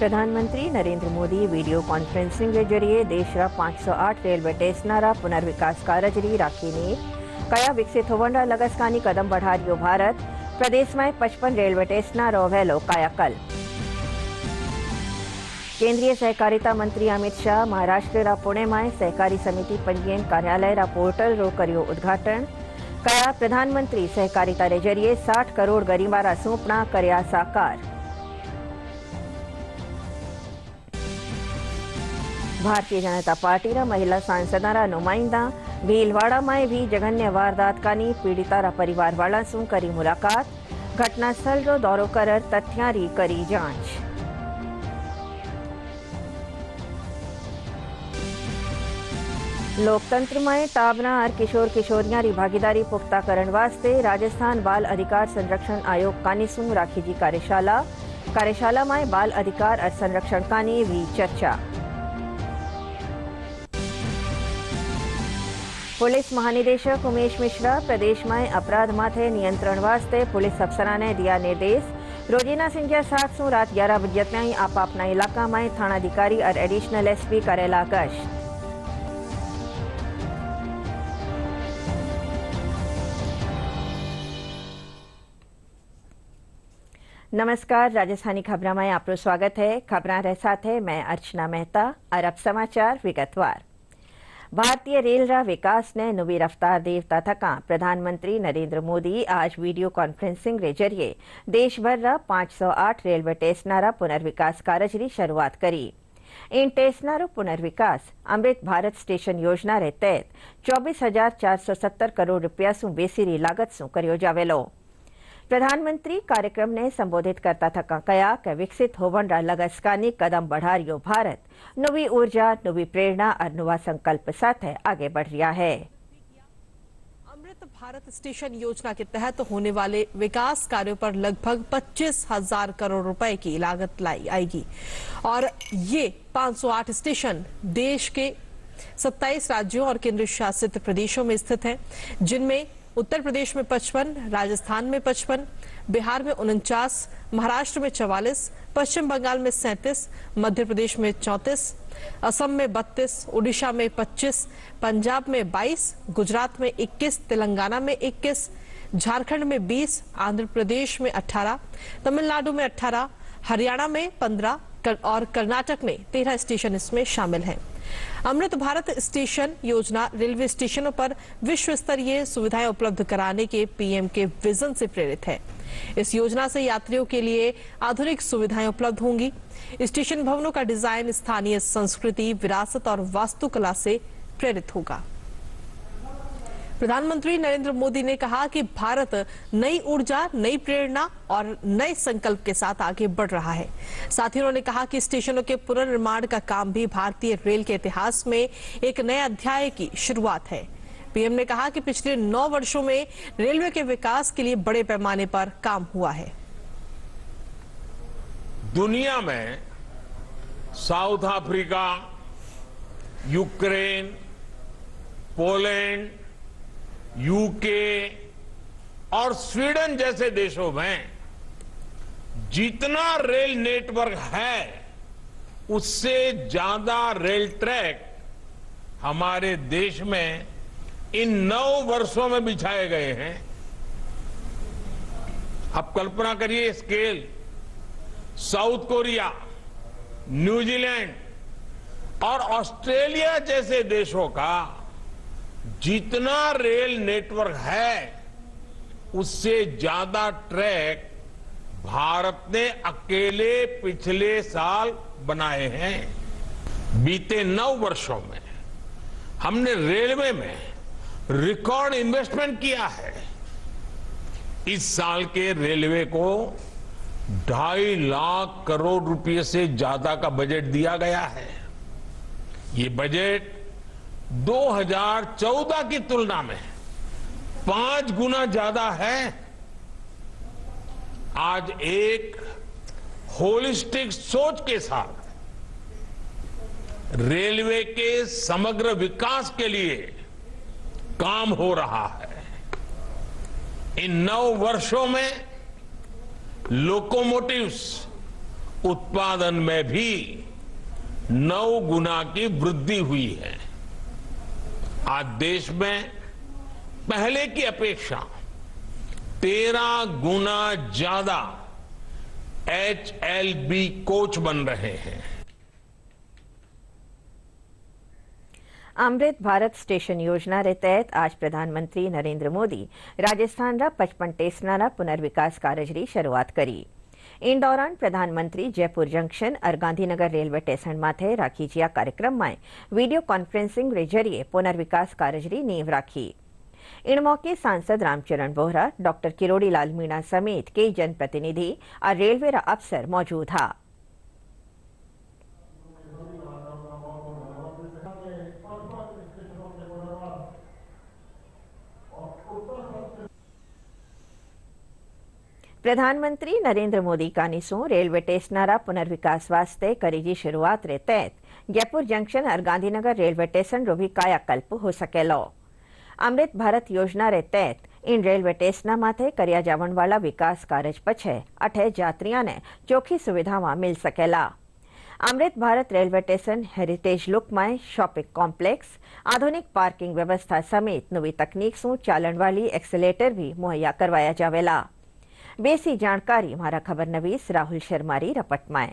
प्रधानमंत्री Narendra Modi video conferencing के जरिए देश रा 508 रेलवे स्टेशनरा पुनर्विकास कार्यजरी राखीने कया विकसित होवंडा लगसकानी कदम बढ़ा रियो भारत। प्रदेश में 55 रेलवे स्टेशनरो वेलो कायाकल। केंद्रीय सहकारिता मंत्री अमित शाह महाराष्ट्र रा पुणे में सहकारी समिति पंजीयन कार्यालय रा पोर्टल रो करियो उद्घाटन। कया प्रधानमंत्री सहकारिता रे जरिए 60 करोड़ गरीबा रा सपना कर्या साकार। भारतीय जनता पार्टी रा महिला सांसदारा नुमाइंदा भीलवाड़ा में भी जघन्य वारदात कानी पीड़िता रा परिवार वाला सु करी मुलाकात। घटनास्थल रो दौरो कर तथ्यारी करी जांच। लोकतंत्र में ताबना और किशोर किशोरियां री भागीदारी पुख्ता करण वास्ते राजस्थान बाल अधिकार संरक्षण आयोग कानी सु राखी जी कार्यशाला में बाल अधिकार और संरक्षण कानी भी चर्चा। पुलिस महानिदेशक उमेश मिश्रा प्रदेश में अपराध माथे नियंत्रण वास्ते पुलिस अफसरा ने दिया निर्देश। रोजीना संख्या 7 सु रात 11 बजे ताईं आपना इलाका में थानाधिकारी और एडिशनल एसपी करेला गश्त। नमस्कार, राजस्थानी खबरों में आपका स्वागत है। खबरों रे साथ है मैं अर्चना मेहता और अब समाचार विगतवार। भारतीय रेल रा विकास ने नवी रफ्तार देवता थका प्रधानमंत्री नरेंद्र मोदी आज वीडियो कॉन्फ्रेंसिंग के जरिए देश भर रा 508 रेलवे स्टेशनरा पुनर्विकास कार्यजरी शुरुआत करी। इन स्टेशनरो पुनर्विकास अमृत भारत स्टेशन योजना रे तहत 24,470 करोड़ रुपया सु बेसी लागत सु कर्यो जावेलो। प्रधानमंत्री कार्यक्रम ने संबोधित करता थका कया कि विकसित होवन रा लगसकानी कदम बढ़ा रियो भारत नवी ऊर्जा, नवी प्रेरणा और नवा संकल्प साथ आगे बढ़ रहा है। अमृत भारत स्टेशन योजना के तहत होने वाले विकास कार्यों पर लगभग 25,000 करोड़ रुपए की लागत लाई आएगी और ये 508 स्टेशन देश के 27 राज्यों और केंद्र शासित प्रदेशों में स्थित हैं, जिनमें उत्तर प्रदेश में 55, राजस्थान में 55, बिहार में 49, महाराष्ट्र में 44, पश्चिम बंगाल में 37, मध्य प्रदेश में 34, असम में 32, उड़ीसा में 25, पंजाब में 22, गुजरात में 21, तेलंगाना में 21, झारखंड में 20, आंध्र प्रदेश में 18, तमिलनाडु में 18, हरियाणा में 15 और कर्नाटक में 13 स्टेशन इसमें शामिल हैं। अमृत भारत स्टेशन योजना रेलवे स्टेशनों पर विश्व स्तरीय सुविधाएं उपलब्ध कराने के पीएम के विजन से प्रेरित है। इस योजना से यात्रियों के लिए आधुनिक सुविधाएं उपलब्ध होंगी। स्टेशन भवनों का डिजाइन स्थानीय संस्कृति, विरासत और वास्तुकला से प्रेरित होगा। प्रधानमंत्री नरेंद्र मोदी ने कहा कि भारत नई ऊर्जा, नई प्रेरणा और नए संकल्प के साथ आगे बढ़ रहा है। साथ ही उन्होंने कहा कि स्टेशनों के पुनर्निर्माण का काम भी भारतीय रेल के इतिहास में एक नए अध्याय की शुरुआत है। पीएम ने कहा कि पिछले 9 वर्षों में रेलवे के विकास के लिए बड़े पैमाने पर काम हुआ है। दुनिया में south Africa, Ukraine, Poland, UK और स्वीडन जैसे देशों में जितना रेल नेटवर्क है उससे ज्यादा रेल ट्रैक हमारे देश में इन 9 वर्षों में बिछाए गए हैं। आप कल्पना करिए स्केल। साउथ कोरिया, न्यूजीलैंड और ऑस्ट्रेलिया जैसे देशों का जितना रेल नेटवर्क है उससे ज्यादा ट्रैक भारत ने अकेले पिछले साल बनाए हैं। बीते 9 वर्षों में हमने रेलवे में रिकॉर्ड इन्वेस्टमेंट किया है। इस साल के रेलवे को 2.5 लाख करोड़ रुपए से ज्यादा का बजट दिया गया है। ये बजट 2014 की तुलना में 5 गुना ज्यादा है। आज एक होलिस्टिक सोच के साथ रेलवे के समग्र विकास के लिए काम हो रहा है। इन 9 वर्षों में लोकोमोटिव्स उत्पादन में भी 9 गुना की वृद्धि हुई है। आज देश में पहले की अपेक्षा 13 गुना ज्यादा HLB कोच बन रहे हैं। अमृत भारत स्टेशन योजना रे तहत आज प्रधानमंत्री नरेंद्र मोदी राजस्थान रा 55 स्टेशनों पुनर्विकास कार्य की शुरुआत करी। इन दौरान प्रधानमंत्री जयपुर जंक्शन और गांधीनगर रेलवे स्टेशन माथे राखी जिया कार्यक्रम में वीडियो कॉन्फ्रेंसिंग के जरिए पुनर्विकास कार्य की नींव राखी। इन मौके सांसद रामचरण बोहरा, डॉक्टर किरोड़ी लाल मीणा समेत कई जनप्रतिनिधि और रेलवे रा अफसर मौजूद हा। प्रधानमंत्री नरेंद्र मोदी का निसो रेलवे स्टेशनों पुनर्विकास वास्ते करी शुरुआत रे तहत जयपुर जंक्शन और गांधीनगर रेलवे स्टेशन रो भी कायाकल्प हो सकेलो। अमृत भारत योजना रे तहत इन रेलवे स्टेशनों माथे कर्या जावण वाला विकास कार्य पछे अठे यात्रियों ने चोखी सुविधावां मिल सकेला। Amrit Bharat railway station heritage look में शॉपिंग कॉम्प्लेक्स, आधुनिक पार्किंग व्यवस्था समेत नवी तकनीक से चालन वाली एक्सेलेटर भी मुहैया करवाया जावेला। बेसी जानकारी हमारा खबर नवीस राहुल शर्मारी रपट में।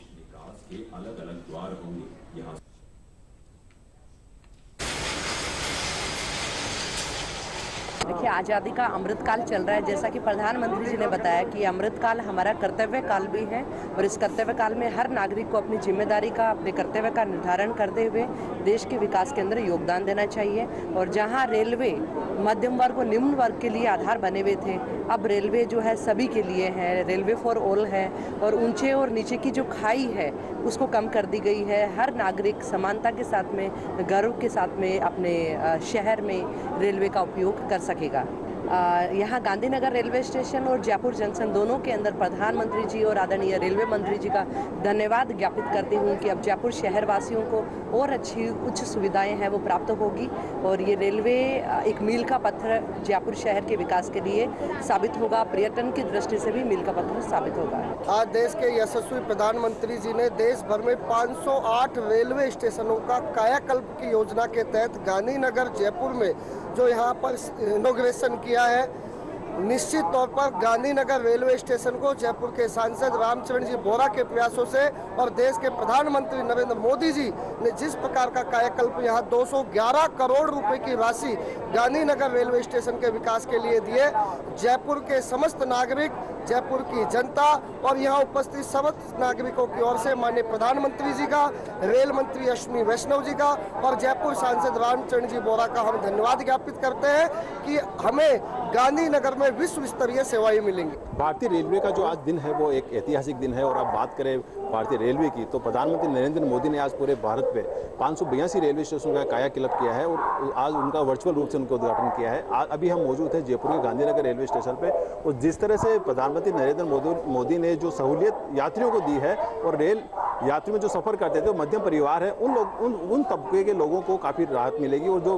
देखिए, आज़ादी का अमृत काल चल रहा है। जैसा कि प्रधानमंत्री जी ने बताया कि अमृत काल हमारा कर्तव्य काल भी है और इस कर्तव्य काल में हर नागरिक को अपनी जिम्मेदारी का, अपने कर्तव्य का निर्धारण करते हुए देश के विकास के अंदर योगदान देना चाहिए। और जहां रेलवे मध्यम वर्ग और निम्न वर्ग के लिए आधार बने हुए थे, अब रेलवे जो है सभी के लिए है, रेलवे फॉर ऑल है और ऊंचे और नीचे की जो खाई है उसको कम कर दी गई है। हर नागरिक समानता के साथ में, गर्व के साथ में अपने शहर में रेलवे का उपयोग कर सकेगा। यहाँ गांधीनगर रेलवे स्टेशन और जयपुर जंक्शन दोनों के अंदर प्रधानमंत्री जी और आदरणीय रेलवे मंत्री जी का धन्यवाद ज्ञापित करती हूँ कि अब जयपुर शहर वासियों को और अच्छी उच्च सुविधाएं हैं वो प्राप्त होगी और ये रेलवे एक मील का पत्थर जयपुर शहर के विकास के लिए साबित होगा। पर्यटन की दृष्टि से भी मील का पत्थर साबित होगा। आज देश के यशस्वी प्रधानमंत्री जी ने देश भर में 508 रेलवे स्टेशनों का कायाकल्प की योजना के तहत गांधीनगर जयपुर में जो यहाँ पर इनॉग्रेशन किया है। निश्चित तौर पर गांधीनगर रेलवे स्टेशन को जयपुर के सांसद रामचरण जी बोहरा के प्रयासों से और देश के प्रधानमंत्री नरेंद्र मोदी जी ने जिस प्रकार का कायाकल्प यहाँ 211 करोड़ रुपए की राशि गांधीनगर रेलवे स्टेशन के विकास के लिए दिए, जयपुर के समस्त नागरिक, जयपुर की जनता और यहाँ उपस्थित समस्त नागरिकों की ओर से माननीय प्रधानमंत्री जी का, रेल मंत्री अश्विनी वैष्णव जी का और जयपुर सांसद रामचरण जी बोहरा का हम धन्यवाद ज्ञापित करते हैं कि हमें गांधीनगर में विश्व स्तरीय सेवाएं मिलेंगी। भारतीय रेलवे का जो आज दिन है वो एक ऐतिहासिक दिन है और अब बात करें भारतीय रेलवे की तो प्रधानमंत्री नरेंद्र मोदी ने आज पूरे भारत में 582 रेलवे स्टेशनों का कायाकल्प किया है और आज उनका वर्चुअल रूप से उनका उद्घाटन किया है। अभी हम मौजूद हैं जयपुर के गांधीनगर रेलवे स्टेशन पे और जिस तरह से प्रधानमंत्री नरेंद्र मोदी ने जो सहूलियत यात्रियों को दी है और रेल यात्री में जो सफर करते थे मध्यम परिवार है उन तबके के लोगों को काफ़ी राहत मिलेगी और जो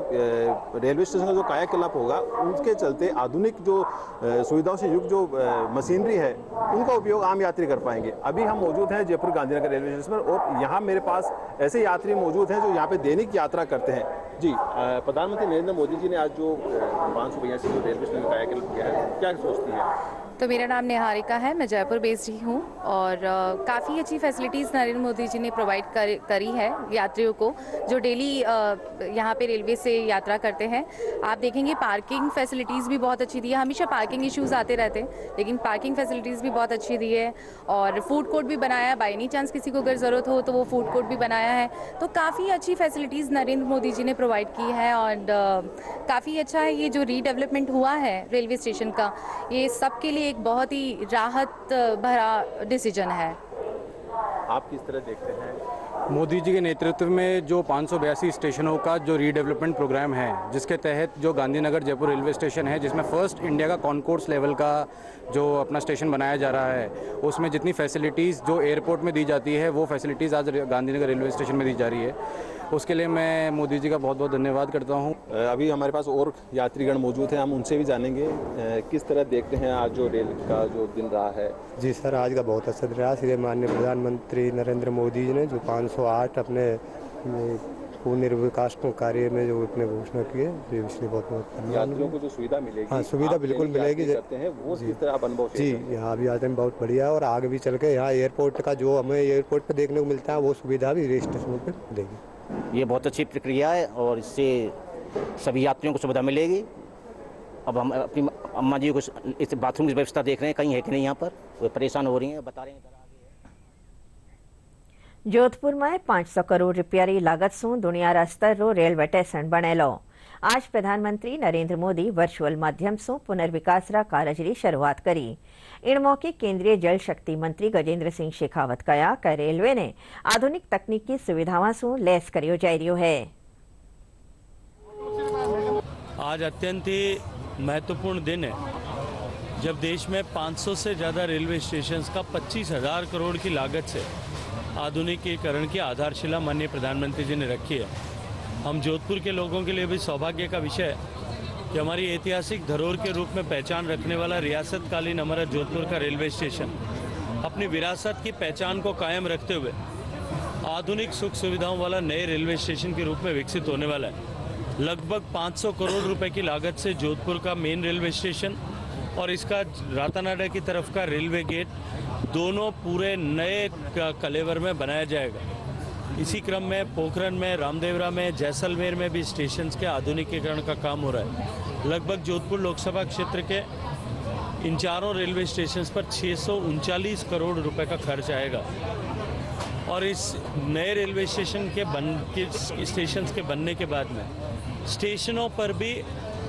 रेलवे स्टेशन का जो कायाकल्प होगा उसके चलते आधुनिक जो सुविधाओं से युक्त जो मशीनरी है उनका उपयोग आम यात्री कर पाएंगे। अभी हम मौजूद हैं जयपुर गांधीनगर रेलवे स्टेशन पर और यहाँ मेरे पास ऐसे यात्री मौजूद हैं जो यहाँ पे दैनिक यात्रा करते हैं। जी, प्रधानमंत्री नरेंद्र मोदी जी ने आज जो 582 जो रेलवे स्टेशन का कायाकल्प किया है, क्या सोचती हैं? तो मेरा नाम निहारिका है, मैं जयपुर बेस्ड ही हूँ और काफ़ी अच्छी फैसिलिटीज़ नरेंद्र मोदी जी ने प्रोवाइड करी है यात्रियों को जो डेली यहाँ पे रेलवे से यात्रा करते हैं। आप देखेंगे पार्किंग फैसिलिटीज़ भी बहुत अच्छी दी है। हमेशा पार्किंग इश्यूज़ आते रहते हैं लेकिन पार्किंग फैसिलिटीज़ भी बहुत अच्छी दी है और फूड कोर्ट भी बनाया है। बाई एनी चांस किसी को अगर ज़रूरत हो तो वो फूड कोर्ट भी बनाया है। तो काफ़ी अच्छी फैसिलिटीज़ नरेंद्र मोदी जी ने प्रोवाइड की है और काफ़ी अच्छा है ये जो रीडेवलपमेंट हुआ है रेलवे स्टेशन का, ये सबके लिए एक बहुत ही राहत भरा डिसीजन है। आप किस तरह देखते हैं? मोदी जी के नेतृत्व में जो 582 स्टेशनों का जो रीडेवलपमेंट प्रोग्राम है जिसके तहत जो गांधीनगर जयपुर रेलवे स्टेशन है जिसमें फर्स्ट इंडिया का कॉन्कोर्स लेवल का जो अपना स्टेशन बनाया जा रहा है उसमें जितनी फैसिलिटीज़ जो एयरपोर्ट में दी जाती है वो फैसिलिटीज़ आज गांधीनगर रेलवे स्टेशन में दी जा रही है उसके लिए मैं मोदी जी का बहुत बहुत धन्यवाद करता हूँ। अभी हमारे पास और यात्रीगण मौजूद हैं, हम उनसे भी जानेंगे किस तरह देखते हैं आज जो रेल का जो दिन रहा है। जी सर, आज का बहुत अच्छा दिन रहा। श्री माननीय प्रधानमंत्री नरेंद्र मोदी जी ने जो 508 अपने पुनर्विकास कार्य में जो अपने घोषणा की है, इसलिए बहुत बहुत यात्रियों को जो सुविधा मिलेगी, हाँ सुविधा बिल्कुल मिलेगी। करते हैं वो किस तरह आप अनुभव जी, यहाँ भी आते हैं बहुत बढ़िया है और आगे भी चल के यहाँ एयरपोर्ट का जो हमें एयरपोर्ट पे देखने को मिलता है वो सुविधा भी रेल स्टेशनों पर मिलेगी। ये बहुत अच्छी प्रक्रिया है और इससे सभी यात्रियों को सुविधा मिलेगी। अब हम अपनी अम्मा जी को इस बाथरूम की व्यवस्था देख रहे हैं, कहीं है कि नहीं, यहाँ पर वो परेशान हो रही हैं, बता रहे हैं। जोधपुर में 500 करोड़ रूपियानी लागत से दुनिया स्तर रो रेलवे स्टेशन बनेलो। आज प्रधानमंत्री नरेंद्र मोदी वर्चुअल माध्यम से पुनर्विकास कार्यजी शुरुआत करी। इन मौके केंद्रीय जल शक्ति मंत्री गजेंद्र सिंह शेखावत कहा कि रेलवे ने आधुनिक तकनीकी सुविधाओं से लैस करियो जा रही है। आज अत्यंत ही महत्वपूर्ण दिन है जब देश में 500 से ज़्यादा रेलवे स्टेशंस का 25,000 करोड़ की लागत से आधुनिकीकरण की आधारशिला माननीय प्रधानमंत्री जी ने रखी है। हम जोधपुर के लोगों के लिए भी सौभाग्य का विषय है कि हमारी ऐतिहासिक धरोहर के रूप में पहचान रखने वाला रियासतकालीन हमारा जोधपुर का रेलवे स्टेशन अपनी विरासत की पहचान को कायम रखते हुए आधुनिक सुख सुविधाओं वाला नए रेलवे स्टेशन के रूप में विकसित होने वाला है। लगभग 500 करोड़ रुपए की लागत से जोधपुर का मेन रेलवे स्टेशन और इसका रातानाडा की तरफ का रेलवे गेट दोनों पूरे नए कलेवर में बनाया जाएगा। इसी क्रम में पोखरण में, रामदेवरा में, जैसलमेर में भी स्टेशंस के आधुनिकीकरण का काम हो रहा है। लगभग जोधपुर लोकसभा क्षेत्र के इन चारों रेलवे स्टेशंस पर 639 करोड़ रुपए का खर्च आएगा और इस नए रेलवे स्टेशन के बनने के बाद में स्टेशनों पर भी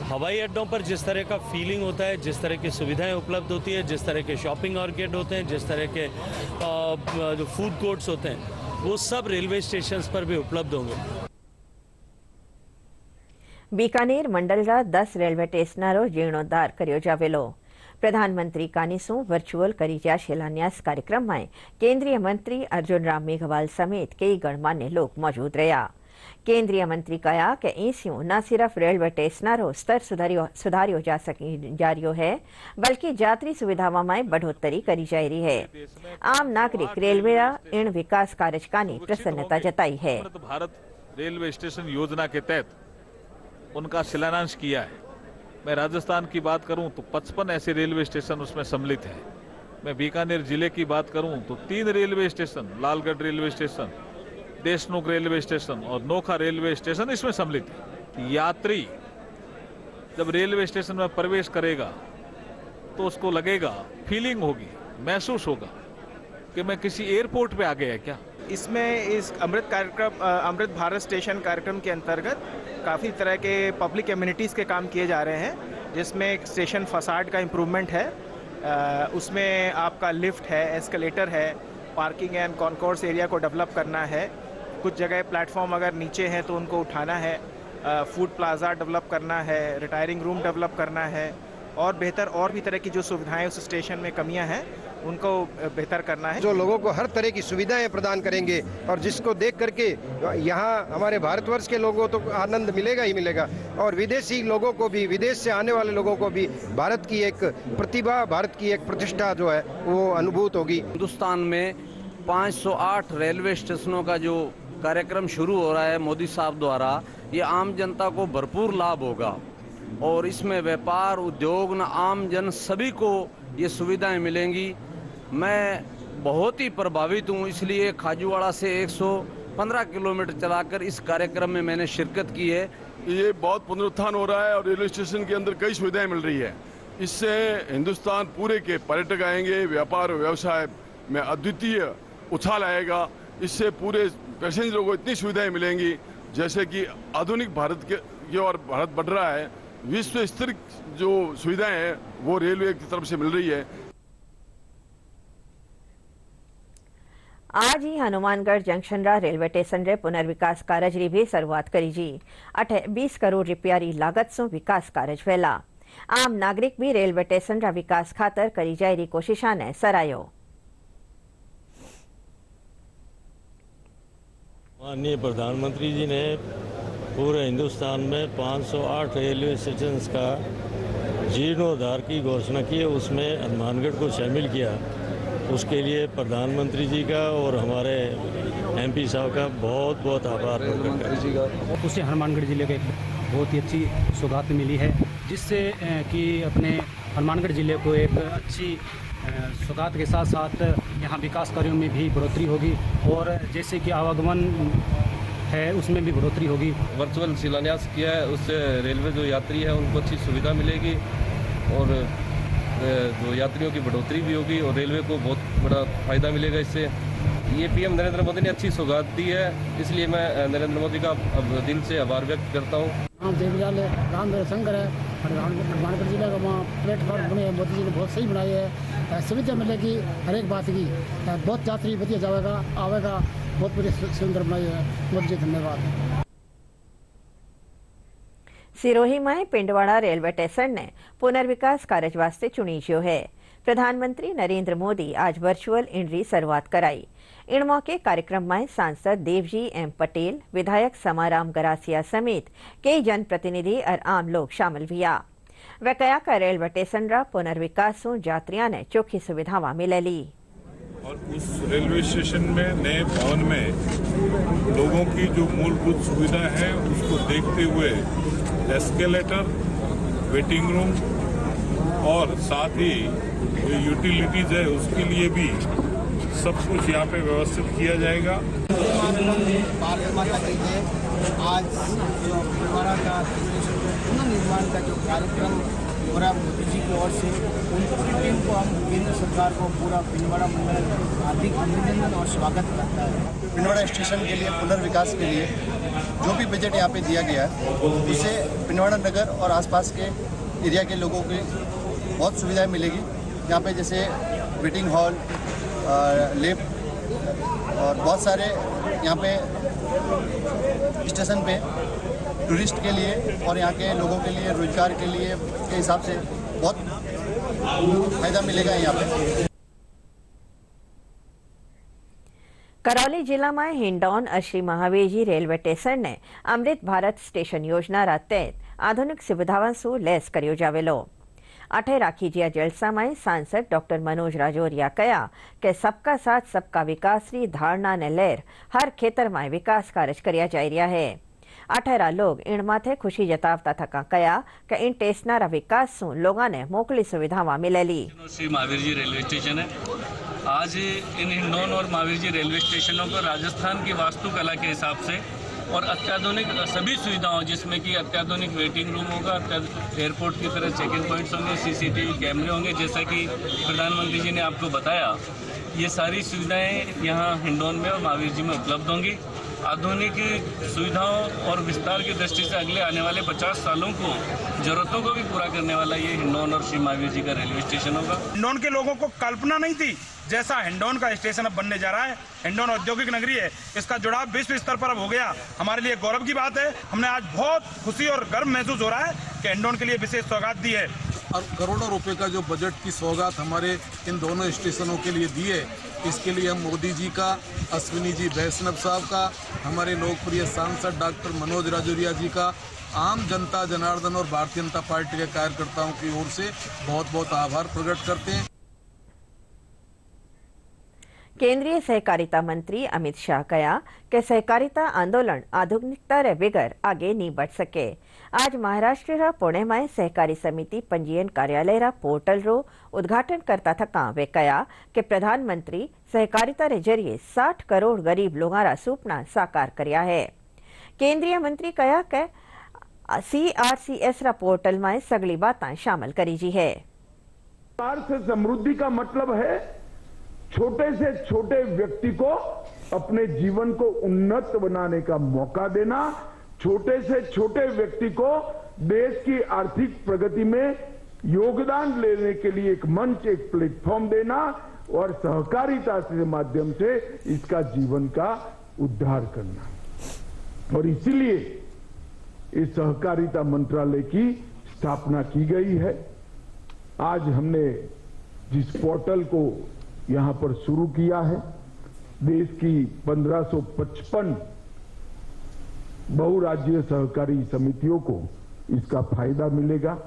हवाई अड्डों पर जिस तरह का फीलिंग होता है, जिस तरह की सुविधाएं उपलब्ध होती है, जिस तरह के शॉपिंग आर्केड होते हैं, जिस तरह के जो फूड कोर्ट्स होते हैं, वो सब रेलवे स्टेशंस पर भी उपलब्ध होंगे। बीकानेर मंडल 10 रेलवे स्टेशनों जीर्णोद्धार करियो जावेलो। प्रधानमंत्री कानीसू वर्चुअल करीजा शिलान्यास कार्यक्रम में केंद्रीय मंत्री अर्जुन राम मेघवाल समेत कई गणमान्य लोग मौजूद रहा। केंद्रीय मंत्री कहा कि इसू न सिर्फ रेलवे स्टेशनों स्तर सुधारियो जा रही है बल्कि यात्री सुविधाओं में बढ़ोतरी करी जा रही है। आम नागरिक रेलवे इन विकास कार्य का प्रसन्नता जताई है। भारत रेलवे स्टेशन योजना के तहत उनका शिलान्यास किया है। मैं राजस्थान की बात करूं तो 55 ऐसे रेलवे स्टेशन उसमें सम्मिलित हैं। मैं बीकानेर जिले की बात करूं तो 3 railway station, Lalgarh railway station, Deshnok railway station और नोखा रेलवे स्टेशन इसमें सम्मिलित है। यात्री जब रेलवे स्टेशन में प्रवेश करेगा तो उसको लगेगा, फीलिंग होगी, महसूस होगा कि मैं किसी एयरपोर्ट पे आ गया क्या। इसमें इस अमृत भारत स्टेशन कार्यक्रम के अंतर्गत काफ़ी तरह के पब्लिक एमिनिटीज़ के काम किए जा रहे हैं, जिसमें स्टेशन फसाड का इम्प्रूवमेंट है, उसमें आपका लिफ्ट है, एस्केलेटर है, पार्किंग एंड कॉन्कोर्स एरिया को डेवलप करना है, कुछ जगह प्लेटफॉर्म अगर नीचे हैं तो उनको उठाना है, फूड प्लाजा डेवलप करना है, रिटायरिंग रूम डेवलप करना है और बेहतर और भी तरह की जो सुविधाएं उस स्टेशन में कमियां हैं उनको बेहतर करना है। जो लोगों को हर तरह की सुविधाएं प्रदान करेंगे और जिसको देख करके यहाँ हमारे भारतवर्ष के लोगों को तो आनंद मिलेगा ही मिलेगा और विदेशी लोगों को भी, विदेश से आने वाले लोगों को भी भारत की एक प्रतिभा, भारत की एक प्रतिष्ठा जो है वो अनुभूत होगी। हिंदुस्तान में 508 रेलवे स्टेशनों का जो कार्यक्रम शुरू हो रहा है मोदी साहब द्वारा, ये आम जनता को भरपूर लाभ होगा और इसमें व्यापार, उद्योग न आम जन सभी को ये सुविधाएं मिलेंगी। मैं बहुत ही प्रभावित हूँ, इसलिए खाजूवाड़ा से 115 किलोमीटर चलाकर इस कार्यक्रम में मैंने शिरकत की है। ये बहुत पुनरुत्थान हो रहा है और रेलवे स्टेशन के अंदर कई सुविधाएं मिल रही है। इससे हिंदुस्तान पूरे के पर्यटक आएंगे, व्यापार और व्यवसाय में अद्वितीय उछाल आएगा। इससे पूरे पैसेंजरों को इतनी सुविधाएं मिलेंगी जैसे कि आधुनिक भारत के और भारत बढ़ रहा है। विश्व स्तर जो सुविधाएं हैं वो रेलवे की तरफ से मिल रही है। आज ही हनुमानगढ़ जंक्शन रा रेलवे स्टेशन रे पुनर्विकास कार्य भी शुरुआत करी जी। 20 करोड़ रुपयारी लागत से विकास कार्य वेला। आम नागरिक भी रेलवे स्टेशन रा विकास खातर करी जा रही कोशिशा ने सरायो। माननीय प्रधानमंत्री जी ने पूरे हिंदुस्तान में 508 रेलवे स्टेशन का जीर्णोद्धार की घोषणा की है, उसमें हनुमानगढ़ को शामिल किया। उसके लिए प्रधानमंत्री जी का और हमारे MP साहब का बहुत बहुत आभार प्रकट करते हैं। उससे हनुमानगढ़ जिले को एक बहुत ही अच्छी सौगात मिली है, जिससे कि अपने हनुमानगढ़ जिले को एक अच्छी सौगात के साथ साथ यहाँ विकास कार्यों में भी बढ़ोतरी होगी और जैसे कि आवागमन है उसमें भी बढ़ोतरी होगी। वर्चुअल शिलान्यास किया है, उससे रेलवे जो यात्री है उनको अच्छी सुविधा मिलेगी और जो यात्रियों की बढ़ोतरी भी होगी और रेलवे को बहुत बड़ा फायदा मिलेगा इससे। ये PM नरेंद्र मोदी ने अच्छी सौगात दी है, इसलिए मैं नरेंद्र मोदी का अब दिल से आभार व्यक्त करता हूँ। राम शंकर है हनुमानगढ़ जिले का, वहाँ प्लेटफॉर्म बने हैं, मोदी जी ने बहुत सही बनाई है, सुविधा मिलेगी हर एक बात की, बहुत यात्री बढ़िया जाएगा आवेगा, बहुत बड़ी सुंदर बनाई है। मोदी जी धन्यवाद। सिरोही में पिंडवाड़ा रेलवे स्टेशन ने पुनर्विकास कार्य वास्ते चुनीज्यो है। प्रधानमंत्री नरेंद्र मोदी आज वर्चुअल इनरी शुरुआत कराई। इन मौके कार्यक्रम में सांसद देवजी M पटेल, विधायक समाराम गरासिया समेत कई जनप्रतिनिधि और आम लोग शामिल हुआ। वे कया का रेलवे स्टेशन रा पुनर्विकास यात्रियों ने चोखी सुविधावां मिलेली और उस रेलवे स्टेशन में नए भवन में लोगों की जो मूलभूत सुविधा है उसको देखते हुए एस्केलेटर, वेटिंग रूम और साथ ही जो यूटिलिटीज है उसके लिए भी सब कुछ यहाँ पे व्यवस्थित किया जाएगा। भारत माता की जय। आज जो पिंडवाड़ा का पुनर्निर्माण का जो कार्यक्रम हो रहा है मोदी जी की ओर से, उनकी टीम को हम केंद्र सरकार को पूरा पिंडवाड़ा मंडल हार्दिक अभिनंदन और स्वागत करता है। पिंडवाड़ा स्टेशन के लिए पुनर्विकास के लिए जो भी बजट यहाँ पे दिया गया है उससे पिंडवाड़ा नगर और आसपास के एरिया के लोगों को बहुत सुविधाएं मिलेगी। यहाँ पे जैसे वेटिंग हॉल, लिफ्ट और बहुत सारे यहाँ पे स्टेशन पे टूरिस्ट के लिए और यहाँ के लोगों के लिए रोजगार के लिए के हिसाब से बहुत फायदा मिलेगा यहाँ पे। करौली जिला में हिंडौन और श्री महावीरजी रेलवे स्टेशन ने अमृत भारत स्टेशन योजना रा तहत आधुनिक सुविधाओं से लैस करियो जावेलो। अठे राखीजिया जलसा में सांसद डॉक्टर मनोज राजौरिया कया कि सबका साथ सबका विकास री धारणा ने लेर हर खेतर में विकास कार्य करिया जा रहा है। अठेरा लोग इन माथे खुशी जतावता थका कया कि इन स्टेशनर विकास से लोगों ने मोकली सुविधावां मिलेली। श्री महावीरजी रेलवे स्टेशन है। आज इन हिंडौन और महावीरजी रेलवे स्टेशनों को राजस्थान की वास्तुकला के हिसाब से और अत्याधुनिक सभी सुविधाओं, जिसमें कि अत्याधुनिक वेटिंग रूम होगा, एयरपोर्ट की तरह चेक इन पॉइंट्स होंगे, CCTV कैमरे होंगे, जैसा कि प्रधानमंत्री जी ने आपको बताया, ये सारी सुविधाएं यहाँ हिंडौन में और महावीरजी में उपलब्ध होंगी। आधुनिक सुविधाओं और विस्तार की दृष्टि से अगले आने वाले 50 सालों को जरूरतों को भी पूरा करने वाला ये हिंडौन और श्री महावीर जी का रेलवे स्टेशन होगा। हिंडौन के लोगों को कल्पना नहीं थी जैसा हिंडौन का स्टेशन अब बनने जा रहा है। हिंडौन औद्योगिक नगरी है, इसका जुड़ाव विश्व स्तर पर अब हो गया। हमारे लिए गौरव की बात है। हमने आज बहुत खुशी और गर्व महसूस हो रहा है कि हिंडौन के लिए विशेष सौगात दी है। और करोड़ों रुपए का जो बजट की सौगात हमारे इन दोनों स्टेशनों के लिए दी है, इसके लिए हम मोदी जी का, अश्विनी जी वैष्णव साहब का, हमारे लोकप्रिय सांसद डॉक्टर मनोज राजौरिया जी का, आम जनता जनार्दन और भारतीय जनता पार्टी के कार्यकर्ताओं की ओर से बहुत बहुत आभार प्रकट करते हैं। केंद्रीय सहकारिता मंत्री अमित शाह कहा कि सहकारिता आंदोलन आधुनिकता रे बिगर आगे नहीं बढ़ सके। आज महाराष्ट्र रा पुणे में सहकारी समिति पंजीयन कार्यालय रा पोर्टल रो उद्घाटन करता थका वे कहा कि प्रधानमंत्री सहकारिता रे जरिए 60 करोड़ गरीब लोगों रा सपना साकार करया है। केंद्रीय मंत्री कहा कि CRCS रा पोर्टल में सगली बातें शामिल करी जी है। से समृद्धि का मतलब है छोटे से छोटे व्यक्ति को अपने जीवन को उन्नत बनाने का मौका देना, छोटे से छोटे व्यक्ति को देश की आर्थिक प्रगति में योगदान लेने के लिए एक मंच, एक प्लेटफॉर्म देना और सहकारिता के माध्यम से इसका जीवन का उद्धार करना। और इसीलिए इस सहकारिता मंत्रालय की स्थापना की गई है। आज हमने जिस पोर्टल को यहां पर शुरू किया है, देश की 1555 बहुराज्यीय सहकारी समितियों को इसका फायदा मिलेगा।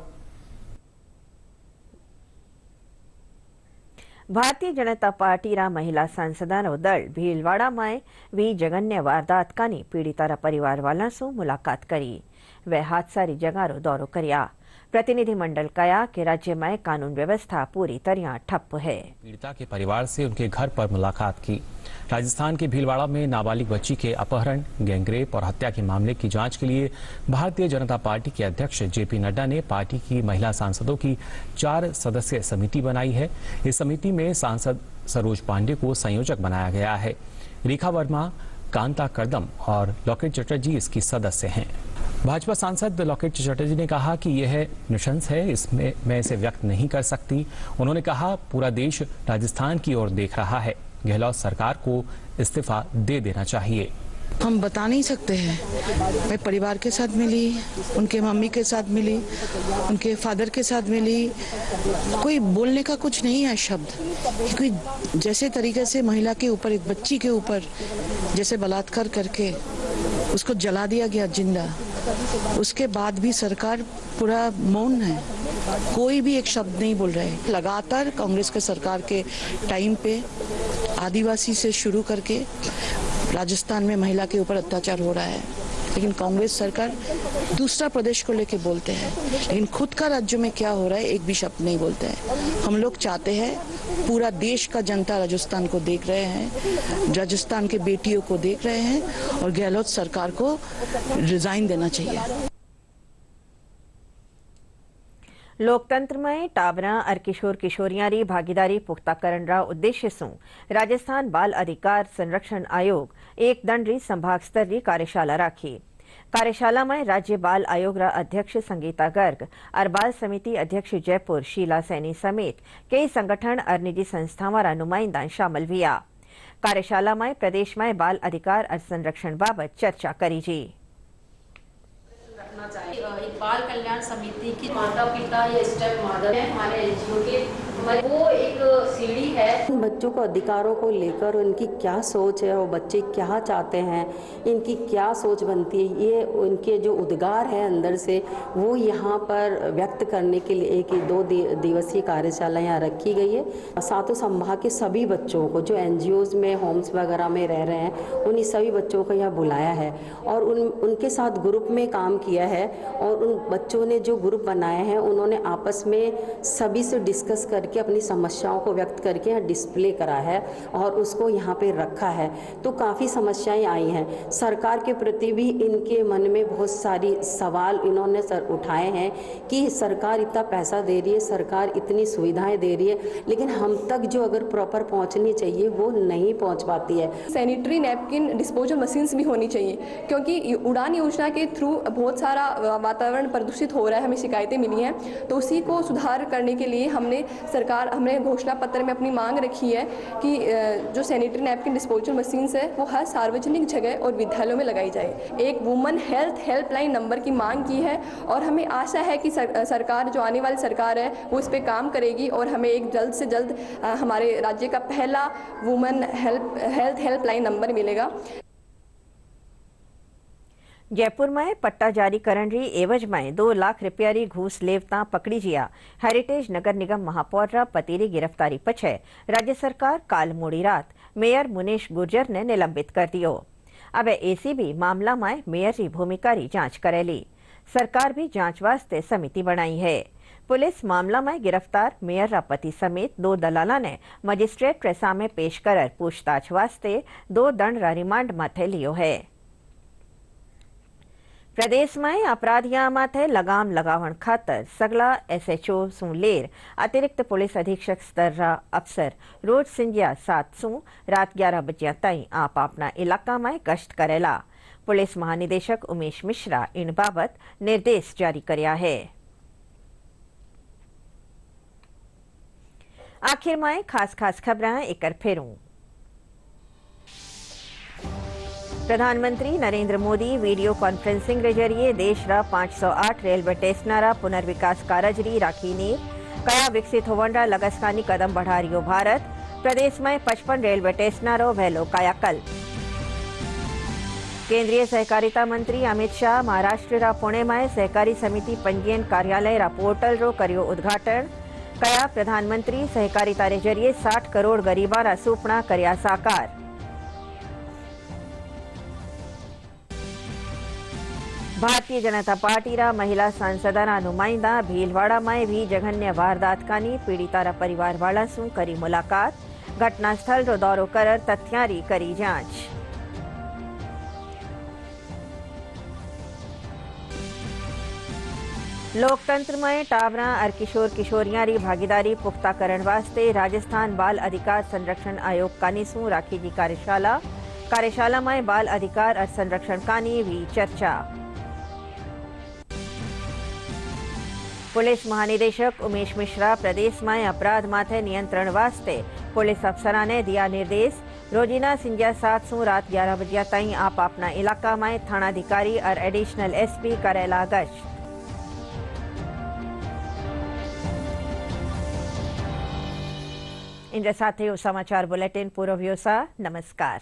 भारतीय जनता पार्टीरा महिला सांसदानो दल भीलवाड़ामां वी जघन्य वारदातकानी पीड़ितारा परिवारवाला सु मुलाकात करी। वे हादसारी जगारो दौरो कर्या। प्रतिनिधिमंडल कहा कि राज्य में कानून व्यवस्था पूरी तरह ठप है। पीड़िता के परिवार से उनके घर पर मुलाकात की। राजस्थान के भीलवाड़ा में नाबालिग बच्ची के अपहरण, गैंगरेप और हत्या के मामले की जांच के लिए भारतीय जनता पार्टी के अध्यक्ष जेपी नड्डा ने पार्टी की महिला सांसदों की 4 सदस्यीय समिति बनाई है। इस समिति में सांसद सरोज पांडे को संयोजक बनाया गया है। रेखा वर्मा, कांता करदम और लॉकेट चटर्जी इसकी सदस्य हैं। भाजपा सांसद लॉकेट चटर्जी ने कहा कि यह नृशंस है, इसमें मैं इसे व्यक्त नहीं कर सकती। उन्होंने कहा पूरा देश राजस्थान की ओर देख रहा है, गहलोत सरकार को इस्तीफा दे देना चाहिए। हम बता नहीं सकते हैं। मैं परिवार के साथ मिली, उनके मम्मी के साथ मिली, उनके फादर के साथ मिली। कोई बोलने का कुछ नहीं है शब्द, क्योंकि जैसे तरीके से महिला के ऊपर, एक बच्ची के ऊपर जैसे बलात्कार करके उसको जला दिया गया जिंदा, उसके बाद भी सरकार पूरा मौन है, कोई भी एक शब्द नहीं बोल रहे। लगातार कांग्रेस के सरकार के टाइम पे आदिवासी से शुरू करके राजस्थान में महिला के ऊपर अत्याचार हो रहा है, लेकिन कांग्रेस सरकार दूसरा प्रदेश को लेके बोलते हैं, लेकिन खुद का राज्य में क्या हो रहा है एक भी शब्द नहीं बोलते हैं। हम लोग चाहते हैं, पूरा देश का जनता राजस्थान को देख रहे हैं, राजस्थान के बेटियों को देख रहे हैं, और गहलोत सरकार को रिजाइन देना चाहिए। लोकतंत्र में टाबरा और किशोर किशोरियारी भागीदारी पुख्ता करण रा उद्देश्य से राजस्थान बाल अधिकार संरक्षण आयोग एक दंडरी संभाग स्तरीय कार्यशाला राखी। कार्यशाला में राज्य बाल आयोग रा अध्यक्ष संगीता गर्ग और बाल समिति अध्यक्ष जयपुर शीला सैनी समेत कई संगठन और निजी संस्थाओं रा नुमाइंदा शामिल हुआ। कार्यशाला में प्रदेश में बाल अधिकार और संरक्षण बाबत चर्चा करी जी। एक बाल कल्याण समिति की माता पिता या स्टेप मदर है हमारे एनजीओ के, वो एक सीढ़ी है। बच्चों को अधिकारों को लेकर उनकी क्या सोच है और बच्चे क्या चाहते हैं, इनकी क्या सोच बनती है, ये उनके जो उद्गार है अंदर से, वो यहाँ पर व्यक्त करने के लिए एक 2 दिवसीय कार्यशाला यहाँ रखी गई है। सातों संभाग के सभी बच्चों को जो एनजीओज में, होम्स वगैरह में रह रहे हैं, उन्हीं सभी बच्चों को यहाँ बुलाया है और उनके साथ ग्रुप में काम किया है। और उन बच्चों ने जो ग्रुप बनाए हैं, उन्होंने आपस में सभी से डिस्कस करके अपनी समस्याओं को व्यक्त करके यहाँ डिस्प्ले करा है और उसको यहाँ पे रखा है। तो काफ़ी समस्याएं आई हैं। सरकार के प्रति भी इनके मन में बहुत सारी सवाल इन्होंने उठाए हैं कि सरकार इतना पैसा दे रही है, सरकार इतनी सुविधाएं दे रही है, लेकिन हम तक जो अगर प्रॉपर पहुँचनी चाहिए वो नहीं पहुँच पाती है। सैनिटरी नैपकिन डिस्पोजल मशीन्स भी होनी चाहिए, क्योंकि उड़ान योजना के थ्रू बहुत सारा वातावरण प्रदूषित हो रहा है, हमें शिकायतें मिली हैं। तो उसी को सुधार करने के लिए हमने घोषणा पत्र में अपनी मांग रखी है कि जो सैनिटरी नैपकिन डिस्पोजल मशीन्स है वो हर सार्वजनिक जगह और विद्यालयों में लगाई जाए। एक वुमेन हेल्थ हेल्पलाइन नंबर की मांग की है और हमें आशा है कि सरकार, जो आने वाली सरकार है, वो इस पर काम करेगी और हमें एक जल्द से जल्द हमारे राज्य का पहला वुमेन हेल्थ हेल्पलाइन नंबर मिलेगा। जयपुर में पट्टा जारी करण री एवज में 2 लाख रुपया री घूस लेवता पकड़ी जिया हेरिटेज नगर निगम महापौर रा पति री गिरफ्तारी पछे राज्य सरकार काल मोड़ी रात मेयर मुनेश गुर्जर ने निलंबित कर दियो। अब एसीबी मामला में मेयर री भूमिका री जांच करेली। सरकार भी जांच वास्ते समिति बनाई है। पुलिस मामला में गिरफ्तार मेयर रा पति समेत 2 दलाला ने मजिस्ट्रेट के सामने पेश कर पूछताछ वास्ते 2 दंड रा रिमांड माथे लियो है। प्रदेश में अपराधियों माथे लगाम लगावण खातर सगला एसएचओ सु लेर अतिरिक्त पुलिस अधीक्षक स्तर रा अफसर रोज संध्या 7 सु रात 11 बजे ताई आप अपना इलाका में गश्त करेला। पुलिस महानिदेशक उमेश मिश्रा इन बाबत निर्देश जारी करया है। आखिर में खास खबरें एक फेरूं। प्रधानमंत्री नरेंद्र मोदी वीडियो कॉन्फ्रेंसिंग के जरिए देश रा 508 रेलवे स्टेशनरा पुनर्विकास कारज री राखी नींव। कया विकसित होवन रा लगस्कानी कदम बढ़ा रियो भारत। प्रदेश में 55 रेलवे स्टेशनरो वहेलो कायाकल्प। केंद्रीय सहकारिता मंत्री अमित शाह महाराष्ट्र पुणे में सहकारी समिति पंजीयन कार्यालय पोर्टल रो करियो उद्घाटन। कया प्रधानमंत्री सहकारिता रे जरिए 60 करोड़ गरीबां सुपना कर्या साकार। भारतीय जनता पार्टी रा महिला सांसदा नुमाइंदा भीलवाड़ा में भी जघन्य वारदात कानी पीड़िता परिवार वाला सु करी मुलाकात। घटनास्थल रो दौरो कर तथ्यारी करी जांच। लोकतंत्र में टावरा और किशोर किशोरियां री भागीदारी पुख्ता करण वास्ते राजस्थान बाल अधिकार संरक्षण आयोग कानीसू राखी जी कार्यशाला में बाल अधिकार और संरक्षण कानी भी चर्चा। पुलिस महानिदेशक उमेश मिश्रा प्रदेश में अपराध माथे नियंत्रण वास्ते पुलिस अफसरां ने दिया निर्देश। रोजीना संध्या 7 सु रात 11 बजे ताई आप अपना इलाका में थानाधिकारी और एडिशनल एसपी करेला गश्त। इन साथ समाचार बुलेटिन पूरो व्योसा। नमस्कार।